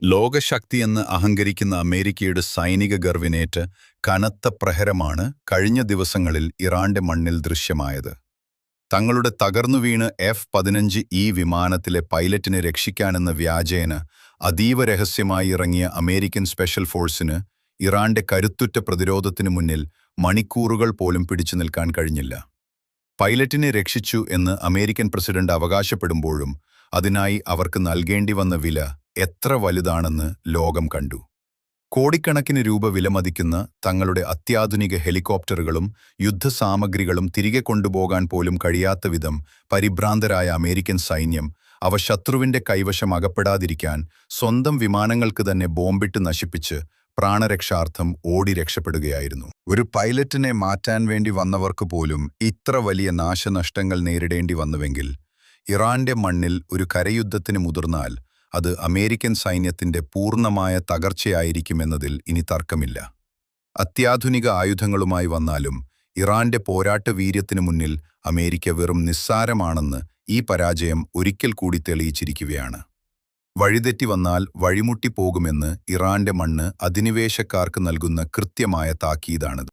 ലോകശക്തിയെന്ന് അഹങ്കരിക്കുന്ന അമേരിക്കയുടെ സൈനിക ഗർവിനേറ്റ് കനത്ത പ്രഹരമാണ് കഴിഞ്ഞ ദിവസങ്ങളിൽ ഇറാന്റെ മണ്ണിൽ ദൃശ്യമായത്. തങ്ങളുടെ തകർന്നുവീണ് F-15E വിമാനത്തിലെ പൈലറ്റിനെ രക്ഷിക്കാനെന്ന വ്യാജേന അതീവ രഹസ്യമായി ഇറങ്ങിയ അമേരിക്കൻ സ്പെഷ്യൽ ഫോഴ്സിന് ഇറാന്റെ കരുത്തുറ്റ പ്രതിരോധത്തിനു മുന്നിൽ മണിക്കൂറുകൾ പോലും പിടിച്ചു നിൽക്കാൻ കഴിഞ്ഞില്ല. പൈലറ്റിനെ രക്ഷിച്ചു എന്ന് അമേരിക്കൻ പ്രസിഡന്റ് അവകാശപ്പെടുമ്പോഴും അതിനായി അവർക്ക് നൽകേണ്ടി വന്ന വില എത്ര വലുതാണെന്ന് ലോകം കണ്ടു. കോടിക്കണക്കിന് രൂപ വിലമതിക്കുന്ന തങ്ങളുടെ അത്യാധുനിക ഹെലികോപ്റ്ററുകളും യുദ്ധസാമഗ്രികളും തിരികെ കൊണ്ടുപോകാൻ പോലും കഴിയാത്ത വിധം പരിഭ്രാന്തരായ അമേരിക്കൻ സൈന്യം അവ ശത്രുവിന്റെ കൈവശം അകപ്പെടാതിരിക്കാൻ സ്വന്തം വിമാനങ്ങൾക്ക് തന്നെ ബോംബിട്ട് നശിപ്പിച്ച് പ്രാണരക്ഷാർത്ഥം ഓടി രക്ഷപ്പെടുകയായിരുന്നു. ഒരു പൈലറ്റിനെ മാറ്റാൻ വേണ്ടി വന്നവർക്ക് പോലും ഇത്ര വലിയ നാശനഷ്ടങ്ങൾ നേരിടേണ്ടി വന്നുവെങ്കിൽ ഇറാന്റെ മണ്ണിൽ ഒരു കരയുദ്ധത്തിന് മുതിർന്നാൽ അത് അമേരിക്കൻ സൈന്യത്തിന്റെ പൂർണ്ണമായ തകർച്ചയായിരിക്കുമെന്നതിൽ ഇനി തർക്കമില്ല. അത്യാധുനിക ആയുധങ്ങളുമായി വന്നാലും ഇറാന്റെ പോരാട്ട വീര്യത്തിനു മുന്നിൽ അമേരിക്ക വെറും നിസ്സാരമാണെന്ന് ഈ പരാജയം ഒരിക്കൽ കൂടി തെളിയിച്ചിരിക്കുകയാണ്. വഴിതെറ്റി വന്നാൽ വഴിമുട്ടിപ്പോകുമെന്ന് ഇറാന്റെ മണ്ണ് അധിനിവേശക്കാർക്ക് നൽകുന്ന കൃത്യമായ താക്കീതാണിത്.